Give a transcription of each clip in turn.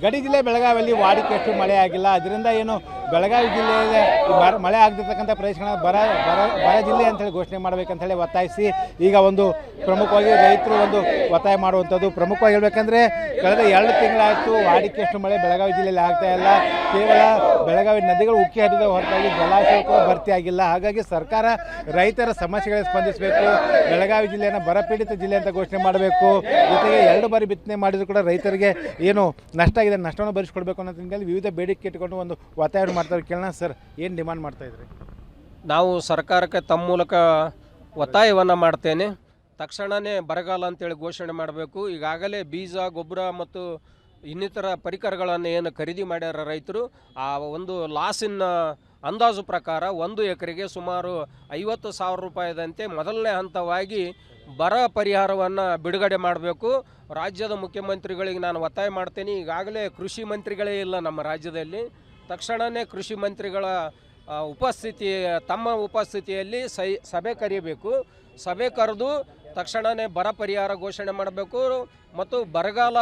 ಗಡಿ ಜಿಲ್ಲೆ ಬೆಳಗಾವಿಯಲ್ಲಿ ವಾಡಿಕೆಯಷ್ಟು ಮಳೆ ಆಗಿಲ್ಲ. ಅದರಿಂದ ಏನು ಬೆಳಗಾವಿ ಜಿಲ್ಲೆಯಲ್ಲಿ ಮಳೆ ಆಗದಿರ್ತಕ್ಕಂಥ ಪ್ರದೇಶಗಳನ್ನ ಬರ ಜಿಲ್ಲೆ ಅಂತೇಳಿ ಘೋಷಣೆ ಮಾಡಬೇಕಂತೇಳಿ ಒತ್ತಾಯಿಸಿ ಈಗ ಒಂದು ಪ್ರಮುಖವಾಗಿ ರೈತರು ಒಂದು ಒತ್ತಾಯ ಮಾಡುವಂಥದ್ದು. ಪ್ರಮುಖವಾಗಿ ಹೇಳಬೇಕಂದ್ರೆ ಕಳೆದ 2 ತಿಂಗಳಾಯಿತು ವಾಡಿಕೆಯಷ್ಟು ಮಳೆ ಬೆಳಗಾವಿ ಜಿಲ್ಲೆಯಲ್ಲಿ ಆಗ್ತಾ ಇಲ್ಲ. ಕೇವಲ ಬೆಳಗಾವಿ ನದಿಗಳು ಉಕ್ಕಿ ಹರಿದ ಹೊರತಾಗಿ ಜಲಾಶಯ ಕೂಡ ಭರ್ತಿ ಆಗಿಲ್ಲ. ಹಾಗಾಗಿ ಸರ್ಕಾರ ರೈತರ ಸಮಸ್ಯೆಗಳಿಗೆ ಸ್ಪಂದಿಸಬೇಕು. ಬೆಳಗಾವಿ ಜಿಲ್ಲೆಯನ್ನು ಬರಪೀಡಿತ ಜಿಲ್ಲೆ ಅಂತ ಘೋಷಣೆ ಮಾಡಬೇಕು. ಜೊತೆಗೆ 2 ಬಾರಿ ಬಿತ್ತನೆ ಮಾಡಿದ್ರು ಕೂಡ ರೈತರಿಗೆ ಏನು ನಷ್ಟ ಆಗಿದೆ ನಷ್ಟವನ್ನು ಭರಿಸಿಕೊಡ್ಬೇಕು ಅನ್ನೋ ನಿಟ್ಟಿನಲ್ಲಿ ವಿವಿಧ ಬೇಡಿಕೆ ಇಟ್ಟುಕೊಂಡು ಒಂದು ಒತ್ತಾಯ ಮಾಡ್ತಾರೆ. ಕೇಳೋಣ ಸರ್, ಏನು ಡಿಮಾಂಡ್ ಮಾಡ್ತಾಯಿದ್ರಿ? ನಾವು ಸರ್ಕಾರಕ್ಕೆ ತಮ್ಮ ಮೂಲಕ ಒತ್ತಾಯವನ್ನು ಮಾಡ್ತೇನೆ. ತಕ್ಷಣವೇ ಬರಗಾಲ ಅಂತೇಳಿ ಘೋಷಣೆ ಮಾಡಬೇಕು. ಈಗಾಗಲೇ ಬೀಜ, ಗೊಬ್ಬರ ಮತ್ತು ಇನ್ನಿತರ ಪರಿಕರಗಳನ್ನು ಏನು ಖರೀದಿ ಮಾಡ್ಯಾರ ರೈತರು, ಆ ಒಂದು ಲಾಸಿನ ಅಂದಾಜು ಪ್ರಕಾರ 1 ಎಕರೆಗೆ ಸುಮಾರು 50,000 ರೂಪಾಯಿದಂತೆ ಮೊದಲನೇ ಹಂತವಾಗಿ ಬರ ಪರಿಹಾರವನ್ನು ಬಿಡುಗಡೆ ಮಾಡಬೇಕು. ರಾಜ್ಯದ ಮುಖ್ಯಮಂತ್ರಿಗಳಿಗೆ ನಾನು ಒತ್ತಾಯ ಮಾಡ್ತೇನೆ. ಈಗಾಗಲೇ ಕೃಷಿ ಮಂತ್ರಿಗಳೇ ಇಲ್ಲ ನಮ್ಮ ರಾಜ್ಯದಲ್ಲಿ. ತಕ್ಷಣವೇ ಕೃಷಿ ಮಂತ್ರಿಗಳ ತಮ್ಮ ಉಪಸ್ಥಿತಿಯಲ್ಲಿ ಸಭೆ ಕರೆಯಬೇಕು. ಸಭೆ ಕರೆದು ತಕ್ಷಣವೇ ಬರ ಪರಿಹಾರ ಘೋಷಣೆ ಮಾಡಬೇಕು. ಮತ್ತು ಬರಗಾಲ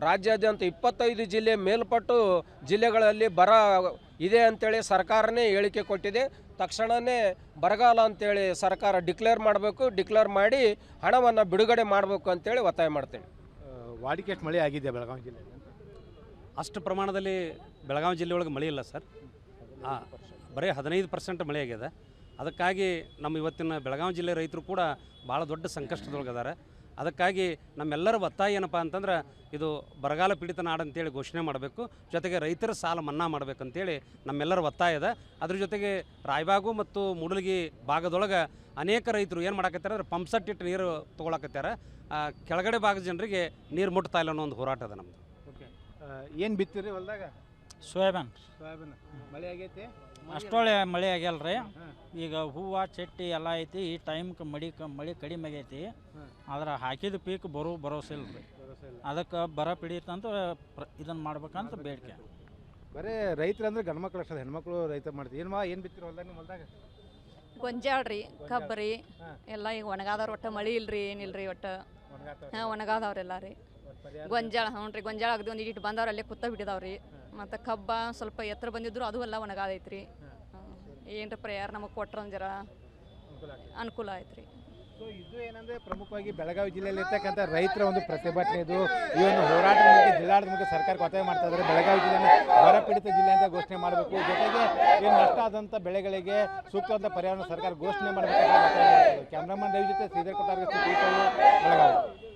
ರಾಜ್ಯಾದ್ಯಂತ 25 ಜಿಲ್ಲೆ ಮೇಲ್ಪಟ್ಟು ಜಿಲ್ಲೆಗಳಲ್ಲಿ ಬರ ಇದೆ ಅಂತೇಳಿ ಸರ್ಕಾರನೇ ಹೇಳಿಕೆ ಕೊಟ್ಟಿದೆ. ತಕ್ಷಣವೇ ಬರಗಾಲ ಅಂತೇಳಿ ಸರ್ಕಾರ ಡಿಕ್ಲೇರ್ ಮಾಡಬೇಕು. ಡಿಕ್ಲೇರ್ ಮಾಡಿ ಹಣವನ್ನು ಬಿಡುಗಡೆ ಮಾಡಬೇಕು ಅಂತೇಳಿ ಒತ್ತಾಯ ಮಾಡ್ತೇನೆ. ವಾಡಿಕೆ ಎಷ್ಟು ಮಳೆ ಆಗಿದೆ ಬೆಳಗಾವಿ ಜಿಲ್ಲೆಯಲ್ಲಿ? ಅಷ್ಟು ಪ್ರಮಾಣದಲ್ಲಿ ಬೆಳಗಾವಿ ಜಿಲ್ಲೆ ಒಳಗೆ ಮಳೆ ಇಲ್ಲ ಸರ್. ಬರೀ 15% ಮಳೆ ಆಗಿದೆ. ಅದಕ್ಕಾಗಿ ನಮ್ಮ ಇವತ್ತಿನ ಬೆಳಗಾವಿ ಜಿಲ್ಲೆ ರೈತರು ಕೂಡ ಭಾಳ ದೊಡ್ಡ ಸಂಕಷ್ಟದೊಳಗಿದ್ದಾರೆ. ಅದಕ್ಕಾಗಿ ನಮ್ಮೆಲ್ಲರ ಒತ್ತಾಯ ಏನಪ್ಪ ಅಂತಂದ್ರೆ ಇದು ಬರಗಾಲ ಪೀಡಿತ ನಾಡು ಅಂತೇಳಿ ಘೋಷಣೆ ಮಾಡಬೇಕು. ಜೊತೆಗೆ ರೈತರ ಸಾಲ ಮನ್ನಾ ಮಾಡಬೇಕಂತೇಳಿ ನಮ್ಮೆಲ್ಲರ ಒತ್ತಾಯ ಇದೆ. ಅದ್ರ ಜೊತೆಗೆ ರಾಯಬಾಗು ಮತ್ತು ಮೂಡಲಗಿ ಭಾಗದೊಳಗೆ ಅನೇಕ ರೈತರು ಏನು ಮಾಡಕತ್ತಾರೆ ಅಂದ್ರೆ ಪಂಪ್ಸೆಟ್ ಇಟ್ಟು ನೀರು ತೊಗೊಳಕತ್ತಾರೆ. ಕೆಳಗಡೆ ಭಾಗದ ಜನರಿಗೆ ನೀರು ಮುಟ್ತಾ ಇಲ್ಲ ಅನ್ನೋ ಒಂದು ಹೋರಾಟ ಇದೆ ನಮ್ಮದು. ಓಕೆ, ಏನು ಬಿತ್ತಿರಿ ಹೊಲದಾಗ? ಸೋಯಾಬೀನ್ ಮಳೆ ಆಗೈತಿ? ಅಷ್ಟೊಳ್ಳೆ ಮಳೆ ಆಗ್ಯಲ್ಲ ರೀ. ಈಗ ಹೂವು ಚಟ್ಟಿ ಎಲ್ಲ ಐತಿ. ಈ ಟೈಮ್ಗೆ ಮಳೆ ಕಡಿಮೆ ಆಗೈತಿ. ಆದ್ರೆ ಹಾಕಿದ ಪೀಕ್ ಭರೋಸೆ ಇಲ್ಲ ರೀ. ಅದಕ್ಕೆ ಬರ ಪೀಡಿತಂತ ಇದನ್ನು ಮಾಡ್ಬೇಕಂತ ಬೇಡಿಕೆ. ಬರೀ ರೈತರು ಅಂದ್ರೆ ಗಂಡು ಮಕ್ಳು ಅಷ್ಟೇ, ಹೆಣ್ಮಕ್ಳು ರೈತ ಮಾಡ್ತೀವಿ. ಏನು ಬಿತ್ತಿರಿ ಹೊಲ್ದಾಗ ನಿಮ್ಮ ಹೊಲ್ದಾಗ? ಗೊಂಜಾಳ ರೀ, ಕಬ್ಬು ರೀ ಎಲ್ಲ. ಈಗ ಒಣಗಾದವ್ರು ಒಟ್ಟು ಮಳೆ ಇಲ್ರಿ, ಏನಿಲ್ರಿ ಒಟ್ಟು. ಒಣಗಾದವ್ರೆಲ್ಲ ರೀ. ಗೊಂಜಾಳ ರೀ, ಗೊಂಜಾಳ ಆಗದೆ ಒಂದು ಇಟ್ಟು ಬಂದವ್ರು ಅಲ್ಲೇ ಕುತ್ತ ಬಿಟ್ಟಿದಾವ್ರಿ. ಮತ್ತು ಕಬ್ಬ ಸ್ವಲ್ಪ ಎತ್ತರ ಬಂದಿದ್ರು ಅದು ಎಲ್ಲ ಒಣಗಾದೈತ್ರಿ. ಏನ್ರ ಪರಿಹಾರ ನಮಗೆ ಕೊಟ್ರ ಜರ ಅನುಕೂಲ ಆಯ್ತು. ಸೊ ಇದು ಏನಂದರೆ ಪ್ರಮುಖವಾಗಿ ಬೆಳಗಾವಿ ಜಿಲ್ಲೆಯಲ್ಲಿ ಇರ್ತಕ್ಕಂಥ ರೈತರ ಒಂದು ಪ್ರತಿಭಟನೆ. ಇದು ಈ ಒಂದು ಹೋರಾಟ ಮೂಲಕ ಜಿಲ್ಲಾಡಳಿತ ಮೂಲಕ ಸರ್ಕಾರಕ್ಕೆ ಒತ್ತಾಯ ಮಾಡ್ತಾ ಇದ್ದಾರೆ. ಬೆಳಗಾವಿ ಜಿಲ್ಲೆಯನ್ನು ಬರಪೀಡಿತ ಜಿಲ್ಲೆ ಅಂತ ಘೋಷಣೆ ಮಾಡಬೇಕು. ಜೊತೆಗೆ ಏನು ನಷ್ಟ ಆದಂಥ ಬೆಳೆಗಳಿಗೆ ಸೂಕ್ತವಾದ ಪರಿಹಾರ ಸರ್ಕಾರ ಘೋಷಣೆ ಮಾಡಬೇಕು. ಕ್ಯಾಮ್ರಾಮನ್ ರವಿ ಜೊತೆ ಶ್ರೀಧರ್ ಕೊಟ್ಟಾರ್ಗ, ಬೆಳಗಾವಿ.